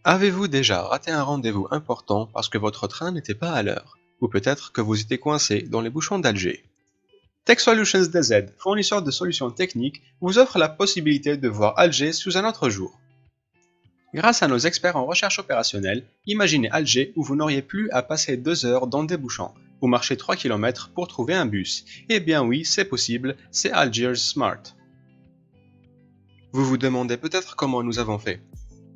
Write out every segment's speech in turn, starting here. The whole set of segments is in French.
Avez-vous déjà raté un rendez-vous important parce que votre train n'était pas à l'heure? Ou peut-être que vous étiez coincé dans les bouchons d'Alger? Tech Solutions DZ, fournisseur de solutions techniques, vous offre la possibilité de voir Alger sous un autre jour. Grâce à nos experts en recherche opérationnelle, imaginez Alger où vous n'auriez plus à passer 2 heures dans des bouchons, ou marcher 3 km pour trouver un bus. Eh bien oui, c'est possible, c'est Algiers Smart. Vous vous demandez peut-être comment nous avons fait.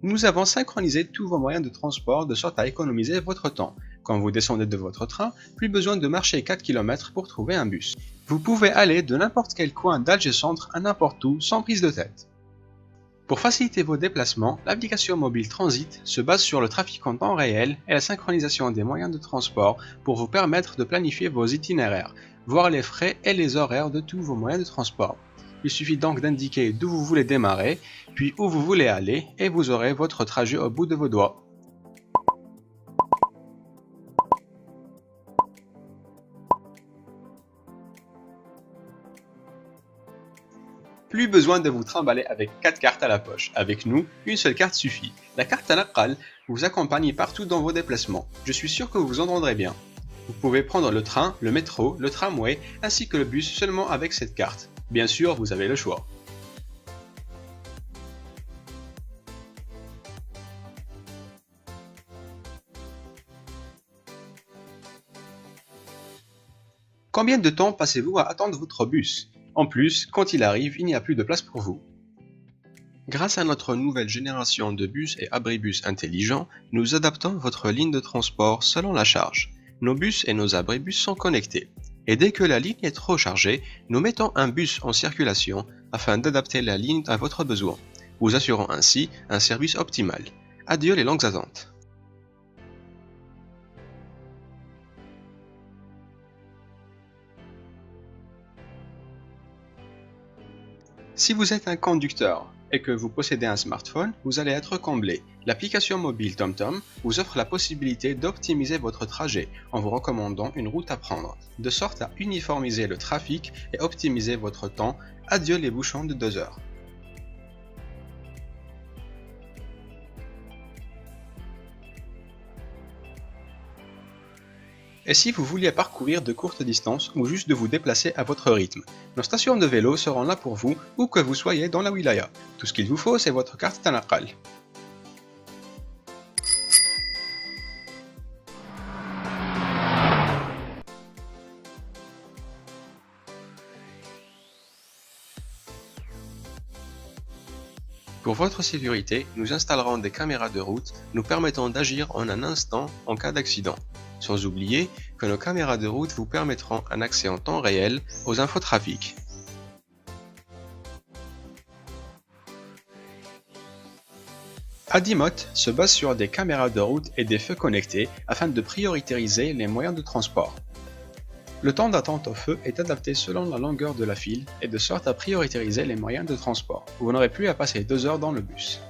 Nous avons synchronisé tous vos moyens de transport de sorte à économiser votre temps. Quand vous descendez de votre train, plus besoin de marcher 4 km pour trouver un bus. Vous pouvez aller de n'importe quel coin d'Alger Centre à n'importe où sans prise de tête. Pour faciliter vos déplacements, l'application mobile Transit se base sur le trafic en temps réel et la synchronisation des moyens de transport pour vous permettre de planifier vos itinéraires, voir les frais et les horaires de tous vos moyens de transport. Il suffit donc d'indiquer d'où vous voulez démarrer, puis où vous voulez aller, et vous aurez votre trajet au bout de vos doigts. Plus besoin de vous trimballer avec 4 cartes à la poche. Avec nous, une seule carte suffit. La carte Naqal vous accompagne partout dans vos déplacements. Je suis sûr que vous vous entendrez bien. Vous pouvez prendre le train, le métro, le tramway ainsi que le bus seulement avec cette carte. Bien sûr, vous avez le choix. Combien de temps passez-vous à attendre votre bus? En plus, quand il arrive, il n'y a plus de place pour vous. Grâce à notre nouvelle génération de bus et abribus intelligents, nous adaptons votre ligne de transport selon la charge. Nos bus et nos abribus sont connectés. Et dès que la ligne est trop chargée, nous mettons un bus en circulation afin d'adapter la ligne à votre besoin, vous assurant ainsi un service optimal. Adieu les longues attentes. Si vous êtes un conducteur et que vous possédez un smartphone, vous allez être comblé. L'application mobile TomTom vous offre la possibilité d'optimiser votre trajet en vous recommandant une route à prendre, de sorte à uniformiser le trafic et optimiser votre temps. Adieu les bouchons de 2 heures. Et si vous vouliez parcourir de courtes distances ou juste de vous déplacer à votre rythme, nos stations de vélo seront là pour vous où que vous soyez dans la wilaya. Tout ce qu'il vous faut, c'est votre carte Tanaqal. Pour votre sécurité, nous installerons des caméras de route nous permettant d'agir en un instant en cas d'accident. Sans oublier que nos caméras de route vous permettront un accès en temps réel aux infotrafics. Adimot se base sur des caméras de route et des feux connectés afin de prioriser les moyens de transport. Le temps d'attente au feu est adapté selon la longueur de la file et de sorte à prioriser les moyens de transport. Vous n'aurez plus à passer 2 heures dans le bus.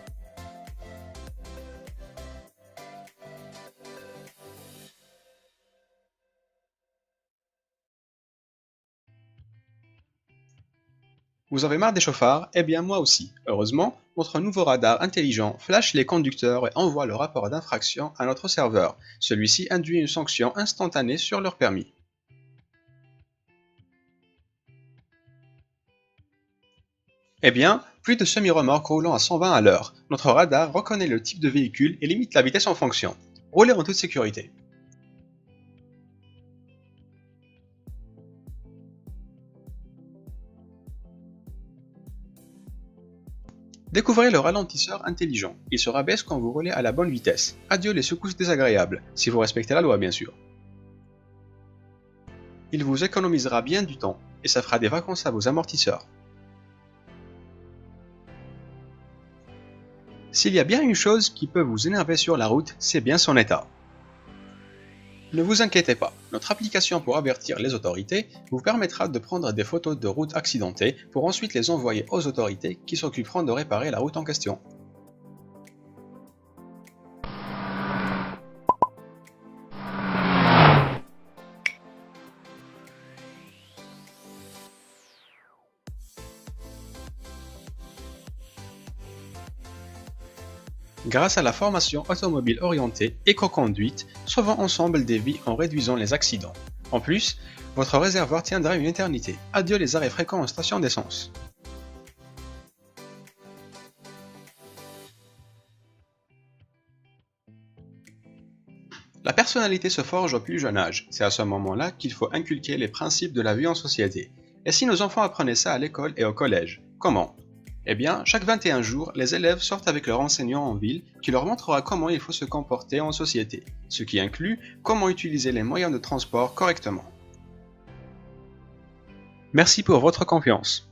Vous avez marre des chauffards? Eh bien moi aussi. Heureusement, notre nouveau radar intelligent flash les conducteurs et envoie le rapport d'infraction à notre serveur. Celui-ci induit une sanction instantanée sur leur permis. Eh bien, plus de semi-remorques roulant à 120 à l'heure. Notre radar reconnaît le type de véhicule et limite la vitesse en fonction. Roulez en toute sécurité. Découvrez le ralentisseur intelligent. Il se rabaisse quand vous roulez à la bonne vitesse. Adieu les secousses désagréables, si vous respectez la loi bien sûr. Il vous économisera bien du temps et ça fera des vacances à vos amortisseurs. S'il y a bien une chose qui peut vous énerver sur la route, c'est bien son état. Ne vous inquiétez pas, notre application pour avertir les autorités vous permettra de prendre des photos de routes accidentées pour ensuite les envoyer aux autorités qui s'occuperont de réparer la route en question. Grâce à la formation automobile orientée éco-conduite, sauvons ensemble des vies en réduisant les accidents. En plus, votre réservoir tiendra une éternité. Adieu les arrêts fréquents en station d'essence. La personnalité se forge au plus jeune âge. C'est à ce moment-là qu'il faut inculquer les principes de la vie en société. Et si nos enfants apprenaient ça à l'école et au collège, comment? Eh bien, chaque 21 jours, les élèves sortent avec leur enseignant en ville qui leur montrera comment il faut se comporter en société, ce qui inclut comment utiliser les moyens de transport correctement. Merci pour votre confiance.